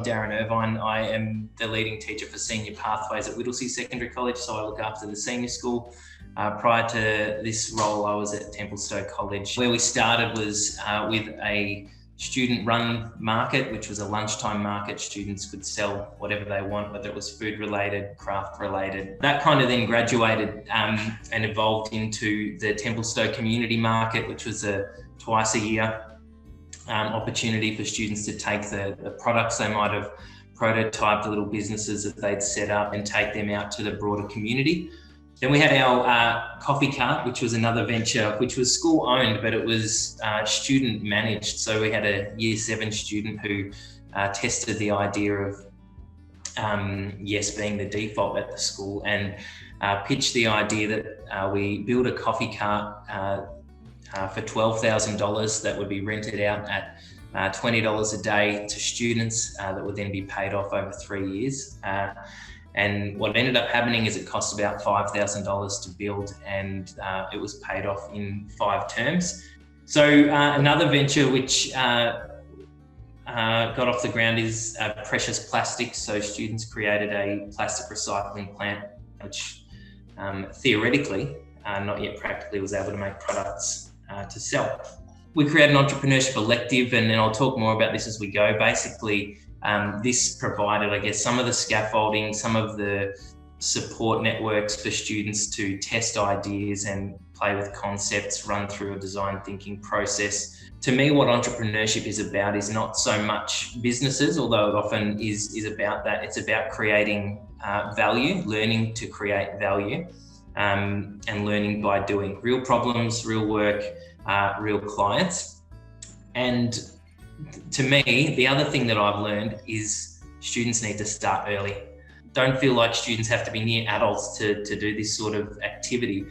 Darren Irvine. I am the leading teacher for senior pathways at Whittlesea Secondary College, so I look after the senior school. Prior to this role, I was at Templestowe College. Where we started was with a student-run market, which was a lunchtime market. Students could sell whatever they want, whether it was food-related, craft-related. That kind of then graduated and evolved into the Templestowe Community Market, which was a twice-a-year opportunity for students to take the products they might have prototyped, the little businesses that they'd set up, and take them out to the broader community. Then we had our coffee cart, which was another venture, which was school owned, but it was student managed. So we had a year 7 student who tested the idea of yes being the default at the school, and pitched the idea that we build a coffee cart for $12,000 that would be rented out at $20 a day to students that would then be paid off over 3 years. And what ended up happening is it cost about $5,000 to build, and it was paid off in 5 terms. So another venture which got off the ground is precious plastics. So students created a plastic recycling plant, which theoretically, not yet practically, was able to make products to sell. We created an entrepreneurship elective, and then I'll talk more about this as we go. Basically, this provided, I guess, some of the scaffolding, some of the support networks for students to test ideas and play with concepts, run through a design thinking process. To me, what entrepreneurship is about is not so much businesses, although it often is about that. It's about creating value, learning to create value, and learning by doing. Real problems, real work, real clients. And to me, the other thing that I've learned is students need to start early. Don't feel like students have to be near adults to do this sort of activity.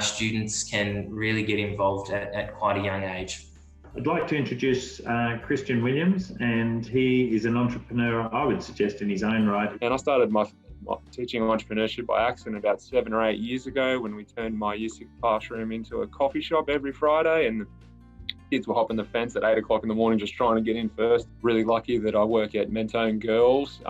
Students can really get involved at quite a young age. I'd like to introduce Christian Williams, and he is an entrepreneur, I would suggest, in his own right. And I started my teaching entrepreneurship by accident about 7 or 8 years ago, when we turned my year 6 classroom into a coffee shop every Friday, and kids were hopping the fence at 8 o'clock in the morning just trying to get in first. Really lucky that I work at Mentone Girls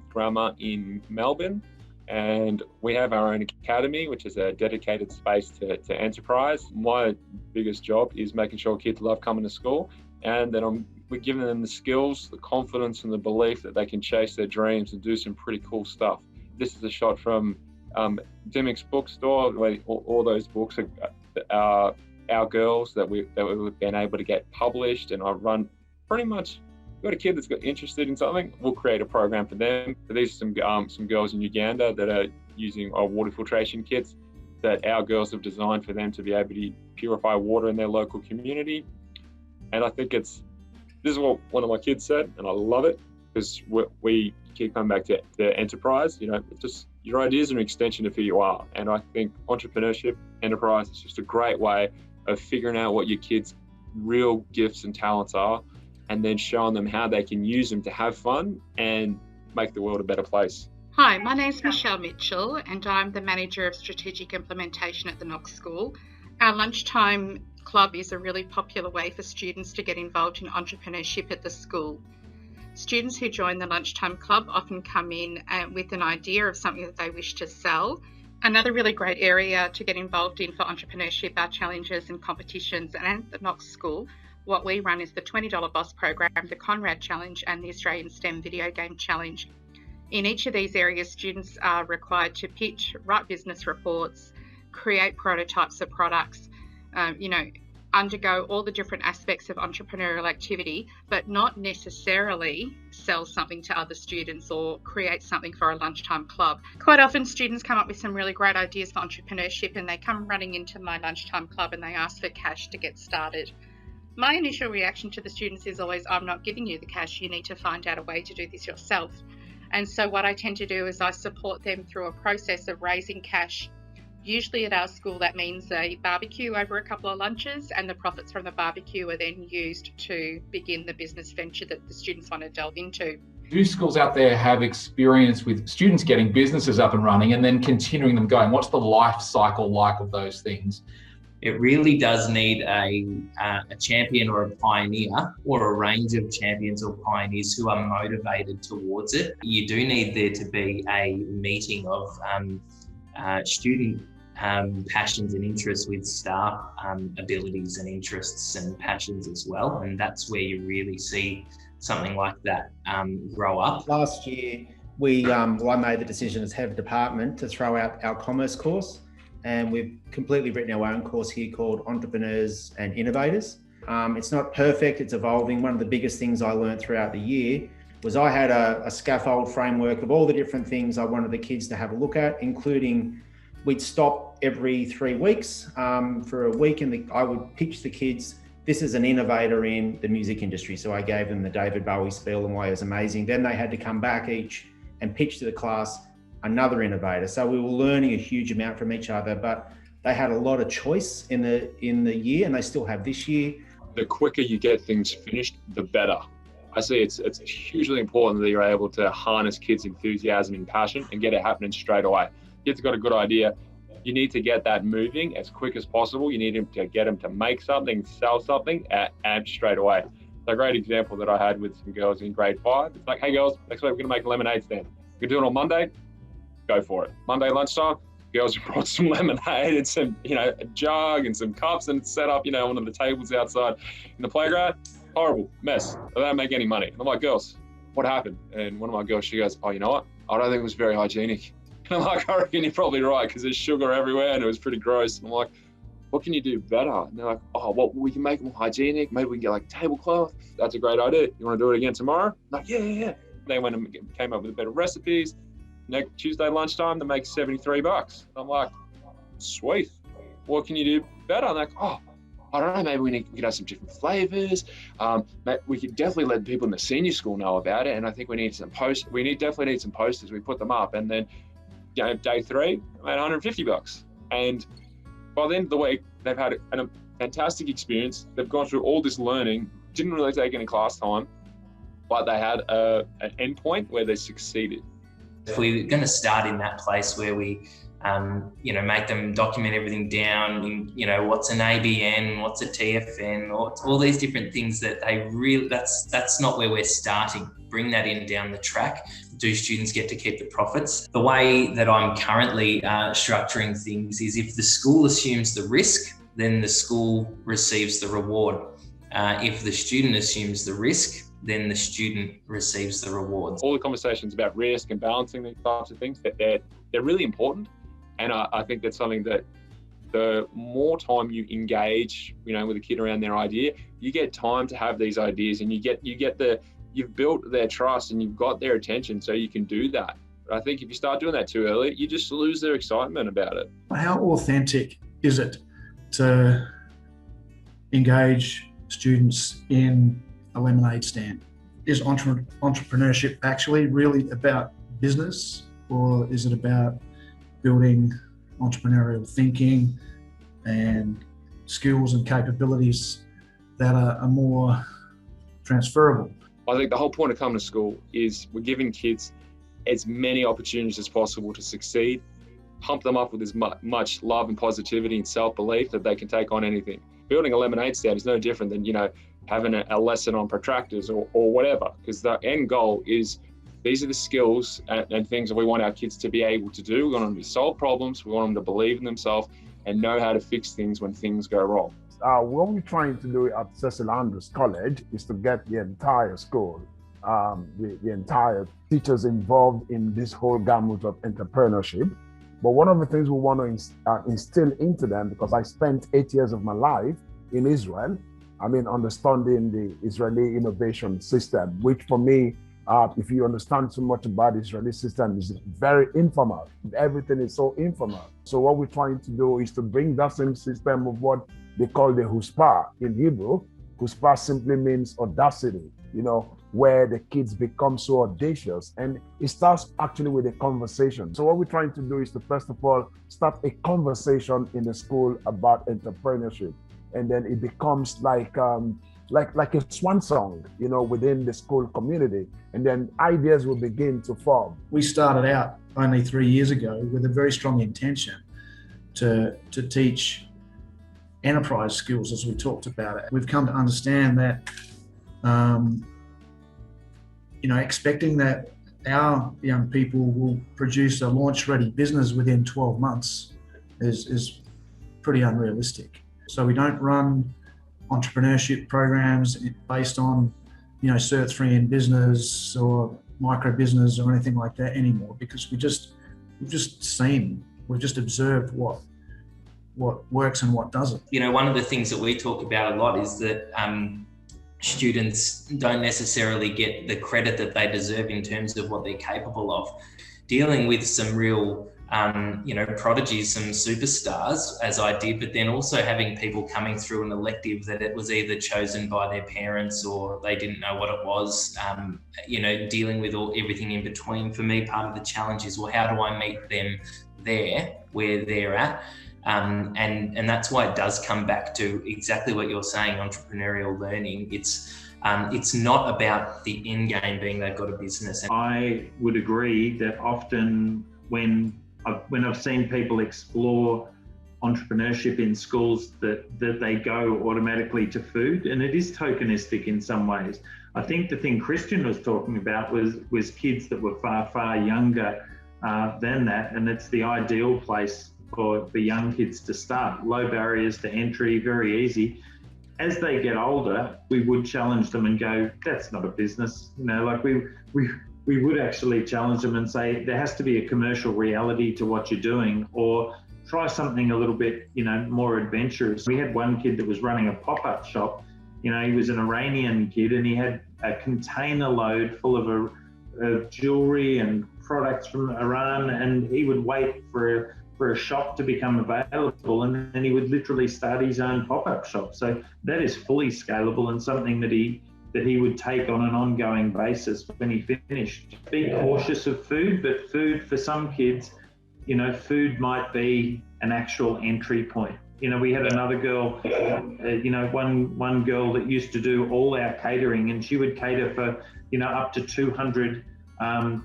Grammar in Melbourne, and we have our own academy, which is a dedicated space to enterprise. My biggest job is making sure kids love coming to school, and that we're giving them the skills, the confidence, and the belief that they can chase their dreams and do some pretty cool stuff. This is a shot from Dimmick's bookstore, where all those books are our girls that we've been able to get published. And I run pretty much, got a kid that's got interested in something, we'll create a program for them. So these are some girls in Uganda that are using our water filtration kits that our girls have designed for them to be able to purify water in their local community. And I think this is what one of my kids said, and I love it, because we keep coming back to enterprise. Just your ideas are an extension of who you are. And I think entrepreneurship, enterprise is just a great way of figuring out what your kids' real gifts and talents are, and then showing them how they can use them to have fun and make the world a better place. Hi, my name's Michelle Mitchell, and I'm the Manager of Strategic Implementation at the Knox School. Our lunchtime club is a really popular way for students to get involved in entrepreneurship at the school. Students who join the lunchtime club often come in with an idea of something that they wish to sell. Another really great area to get involved in for entrepreneurship are challenges and competitions. And at the Knox School, what we run is the $20 Boss Program, the Conrad Challenge, and the Australian STEM Video Game Challenge. In each of these areas, students are required to pitch, write business reports, create prototypes of products, undergo all the different aspects of entrepreneurial activity, but not necessarily sell something to other students or create something for a lunchtime club. Quite often students come up with some really great ideas for entrepreneurship, and they come running into my lunchtime club and they ask for cash to get started. My initial reaction to the students is always, I'm not giving you the cash, you need to find out a way to do this yourself. And so what I tend to do is I support them through a process of raising cash. Usually at our school, that means a barbecue over a couple of lunches, and the profits from the barbecue are then used to begin the business venture that the students want to delve into. Do schools out there have experience with students getting businesses up and running and then continuing them going? What's the life cycle like of those things? It really does need a champion or a pioneer, or a range of champions or pioneers who are motivated towards it. You do need there to be a meeting of student passions and interests with staff abilities and interests and passions as well. And that's where you really see something like that grow up. Last year, I made the decision as head of department to throw out our commerce course, and we've completely written our own course here called Entrepreneurs and Innovators. It's not perfect, it's evolving. One of the biggest things I learned throughout the year was I had a scaffold framework of all the different things I wanted the kids to have a look at, including we'd stop every 3 weeks for a week, and I would pitch the kids, this is an innovator in the music industry. So I gave them the David Bowie spiel and why it was amazing. Then they had to come back each and pitch to the class another innovator. So we were learning a huge amount from each other, but they had a lot of choice in the year, and they still have this year. The quicker you get things finished, the better. I see it's hugely important that you're able to harness kids' enthusiasm and passion and get it happening straight away. Kids have got a good idea. You need to get that moving as quick as possible. You need to get them to make something, sell something, and straight away. So a great example that I had with some girls in grade 5. It's like, hey girls, next week we're gonna make a lemonade stand. We're gonna do it on Monday, go for it. Monday lunchtime, girls brought some lemonade and some, a jug and some cups, and set up, one of the tables outside in the playground. Horrible mess. They don't make any money. And I'm like, girls, what happened? And one of my girls, she goes, oh, you know what? I don't think it was very hygienic. And I'm like, I reckon you're probably right, because there's sugar everywhere and it was pretty gross. And I'm like, what can you do better? And they're like, oh, well, we can make it more hygienic. Maybe we can get like tablecloth. That's a great idea. You want to do it again tomorrow? I'm like, yeah. They went and came up with better recipes. Next Tuesday lunchtime, they make $73. I'm like, sweet. What can you do better? I'm like, oh, I don't know, maybe we could have some different flavors. We could definitely let people in the senior school know about it. And I think we need some posters. Definitely need some posters. We put them up, and then, day 3, I made $150. And by the end of the week, they've had a fantastic experience. They've gone through all this learning, didn't really take any class time, but they had an end point where they succeeded. If we're going to start in that place where we, make them document everything down, what's an ABN, what's a TFN, or all these different things that they really, that's not where we're starting. Bring that in down the track. Do students get to keep the profits? The way that I'm currently structuring things is, if the school assumes the risk, then the school receives the reward. If the student assumes the risk, then the student receives the rewards. All the conversations about risk and balancing these types of things, they're really important. And I think that's something that the more time you engage, with a kid around their idea, you get time to have these ideas, and you've built their trust and you've got their attention, so you can do that. But I think if you start doing that too early, you just lose their excitement about it. How authentic is it to engage students in a lemonade stand? Is entrepreneurship actually really about business, or is it about building entrepreneurial thinking and skills and capabilities that are more transferable? I think the whole point of coming to school is we're giving kids as many opportunities as possible to succeed, pump them up with as much love and positivity and self-belief that they can take on anything. Building a lemonade stand is no different than, having a lesson on protractors or whatever, because the end goal is, these are the skills and things that we want our kids to be able to do. We want them to solve problems. We want them to believe in themselves and know how to fix things when things go wrong. What we're trying to do at Cecil Andrews College is to get the entire school, the entire teachers involved in this whole gamut of entrepreneurship. But one of the things we want to instill into them, because I spent 8 years of my life in Israel, understanding the Israeli innovation system, which for me, if you understand so much about the Israeli system, is very informal. Everything is so informal. So what we're trying to do is to bring that same system of what they call the chutzpah in Hebrew. Chutzpah simply means audacity, where the kids become so audacious. And it starts actually with a conversation. So what we're trying to do is to, first of all, start a conversation in the school about entrepreneurship. And then it becomes like a swan song, within the school community. And then ideas will begin to form. We started out only 3 years ago with a very strong intention to teach enterprise skills, as we talked about it. We've come to understand that, expecting that our young people will produce a launch-ready business within 12 months is pretty unrealistic. So we don't run entrepreneurship programs based on, Cert 3 in business or micro business or anything like that anymore, because we've just observed what works and what doesn't. One of the things that we talk about a lot is that students don't necessarily get the credit that they deserve in terms of what they're capable of. Dealing with some real, prodigies, some superstars, as I did, but then also having people coming through an elective that it was either chosen by their parents or they didn't know what it was, dealing with everything in between. For me, part of the challenge is, well, how do I meet them there, where they're at? And that's why it does come back to exactly what you're saying, entrepreneurial learning. It's not about the end game being they've got a business. I would agree that often when I've seen people explore entrepreneurship in schools, that they go automatically to food, and it is tokenistic in some ways. I think the thing Christian was talking about was kids that were far, far younger than that, and it's the ideal place for young kids to start. Low barriers to entry, very easy. As they get older, we would challenge them and go, that's not a business. We would actually challenge them and say, there has to be a commercial reality to what you're doing, or try something a little bit, more adventurous. We had one kid that was running a pop-up shop. He was an Iranian kid, and he had a container load full of jewelry and products from Iran, and he would wait for a shop to become available, and then he would literally start his own pop-up shop. So that is fully scalable and something that he would take on an ongoing basis when he finished. Be cautious of food, but food for some kids, food might be an actual entry point. We had another girl, one girl that used to do all our catering, and she would cater for, up to 200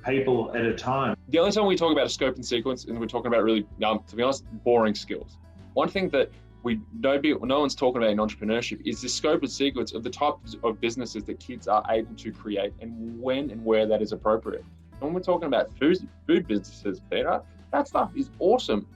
people at a time. The only time we talk about a scope and sequence, and we're talking about really, to be honest, boring skills. One thing that no one's talking about in entrepreneurship is the scope and sequence of the types of businesses that kids are able to create, and when and where that is appropriate. And when we're talking about food businesses, Peter, that stuff is awesome.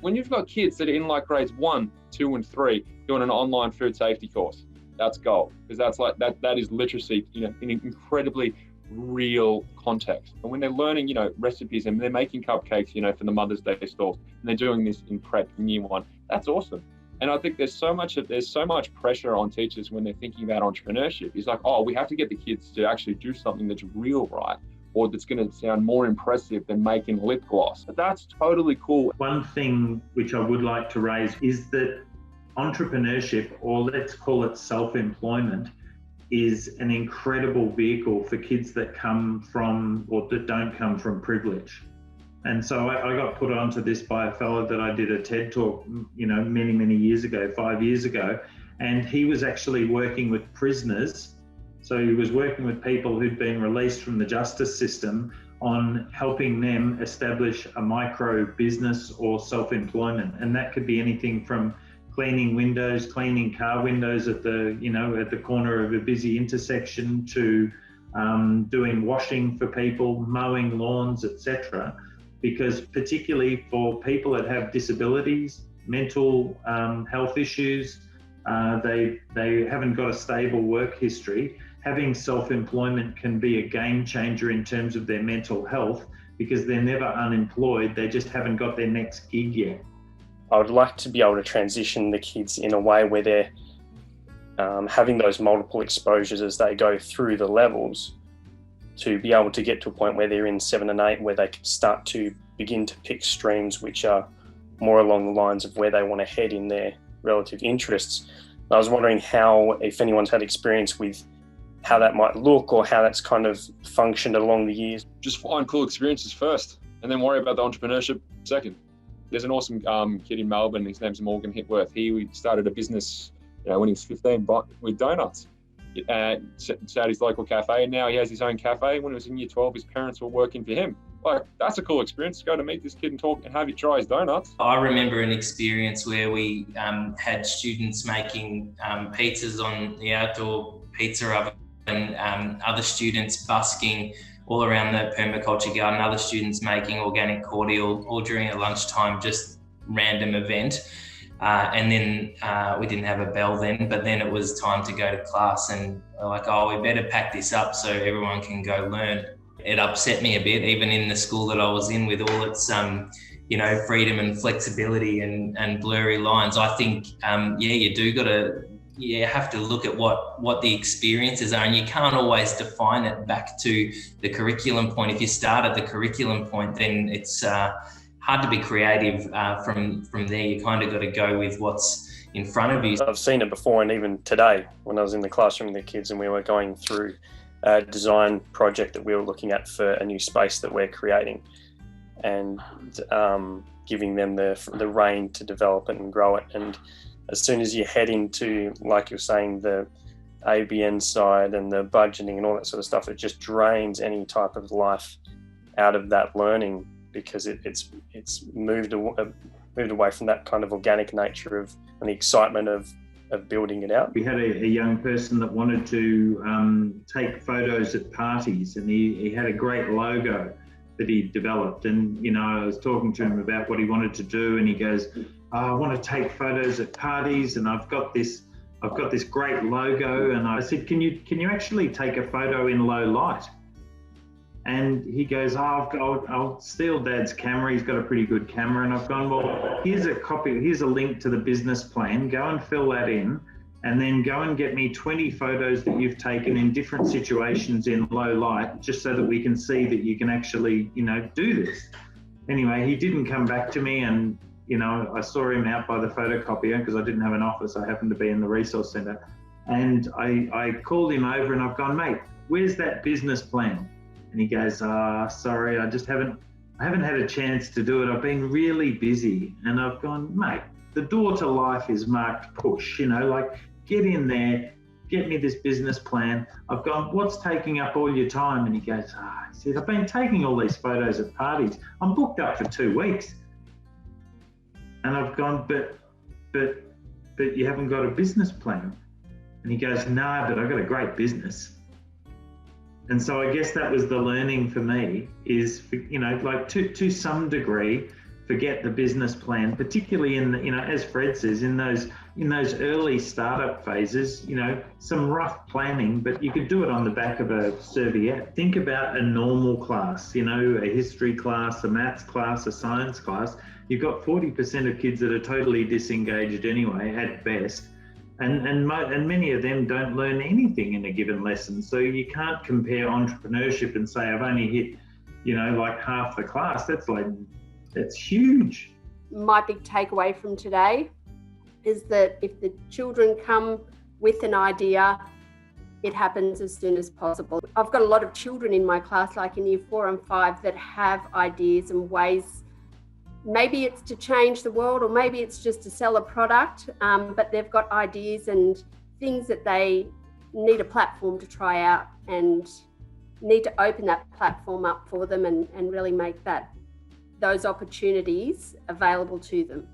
When you've got kids that are in like grades 1, 2, and 3 doing an online food safety course, that's gold, because that's like that is literacy, in an incredibly real context. And when they're learning, recipes, and they're making cupcakes, for the Mother's Day stalls, and they're doing this in prep in year 1, that's awesome. And I think there's so much pressure on teachers when they're thinking about entrepreneurship. It's like, we have to get the kids to actually do something that's real, right? Or that's going to sound more impressive than making lip gloss. But that's totally cool. One thing which I would like to raise is that entrepreneurship, or let's call it self-employment, is an incredible vehicle for kids that come from, or that don't come from, privilege. And so I got put onto this by a fellow that I did a TED talk, many, many years ago, 5 years ago. And he was actually working with prisoners. So he was working with people who'd been released from the justice system on helping them establish a micro business or self-employment. And that could be anything from cleaning windows, cleaning car windows at the corner of a busy intersection, to doing washing for people, mowing lawns, etc. Because particularly for people that have disabilities, mental health issues, they haven't got a stable work history, having self-employment can be a game changer in terms of their mental health, because they're never unemployed, they just haven't got their next gig yet. I would like to be able to transition the kids in a way where they're having those multiple exposures as they go through the levels, to be able to get to a point where they're in 7 and 8, where they can start to begin to pick streams which are more along the lines of where they want to head in their relative interests. I was wondering if anyone's had experience with how that might look, or how that's kind of functioned along the years. Just find cool experiences first, and then worry about the entrepreneurship second. There's an awesome kid in Melbourne, his name's Morgan Hitworth. He started a business when he was 15 with donuts. Started his local cafe, and now he has his own cafe. When he was in year 12, his parents were working for him. like, that's a cool experience to go to meet this kid and talk and have you try his donuts. I remember an experience where we had students making pizzas on the outdoor pizza oven, and other students busking all around the permaculture garden, other students making organic cordial, all during a lunchtime, just random event. And then we didn't have a bell then, but then it was time to go to class, and we're like, oh, we better pack this up so everyone can go learn. It upset me a bit, even in the school that I was in, with all its freedom and flexibility and blurry lines. I think you have to look at what the experiences are, and you can't always define it back to the curriculum point. If you start at the curriculum point, then it's hard to be creative from there. You kind of got to go with what's in front of you. I've seen it before, and even today when I was in the classroom with the kids and we were going through a design project that we were looking at for a new space that we're creating, and giving them the rein to develop it and grow it. And as soon as you head into, like you're saying, the ABN side and the budgeting and all that sort of stuff, it just drains any type of life out of that learning, because it's moved away from that kind of organic nature of and the excitement of building it out. We had a young person that wanted to take photos at parties, and he had a great logo that he developed. And I was talking to him about what he wanted to do, and he goes, I want to take photos at parties, and I've got this great logo. And I said, can you actually take a photo in low light? And he goes, I'll steal Dad's camera. He's got a pretty good camera. And I've gone, well, here's a link to the business plan. Go and fill that in, and then go and get me 20 photos that you've taken in different situations in low light, just so that we can see that you can actually, do this. Anyway, he didn't come back to me, and, I saw him out by the photocopier because I didn't have an office. I happened to be in the resource centre. And I called him over and I've gone, mate, where's that business plan? And he goes, sorry, I haven't had a chance to do it. I've been really busy. And I've gone, mate, the door to life is marked push, get in there, get me this business plan. I've gone, what's taking up all your time? And he goes, he said, I've been taking all these photos at parties. I'm booked up for 2 weeks. And I've gone, but you haven't got a business plan. And he goes, no, but I've got a great business. And so I guess that was the learning for me, is, to some degree, forget the business plan, particularly in as Fred says, in those early startup phases, some rough planning, but you could do it on the back of a serviette. Think about a normal class, a history class, a maths class, a science class. You've got 40% of kids that are totally disengaged anyway, at best. And many of them don't learn anything in a given lesson. So you can't compare entrepreneurship and say, I've only hit, half the class. That's huge. My big takeaway from today is that if the children come with an idea, it happens as soon as possible. I've got a lot of children in my class, like in year 4 and 5, that have ideas and ways. Maybe it's to change the world, or maybe it's just to sell a product, but they've got ideas and things that they need a platform to try out, and need to open that platform up for them and really make those opportunities available to them.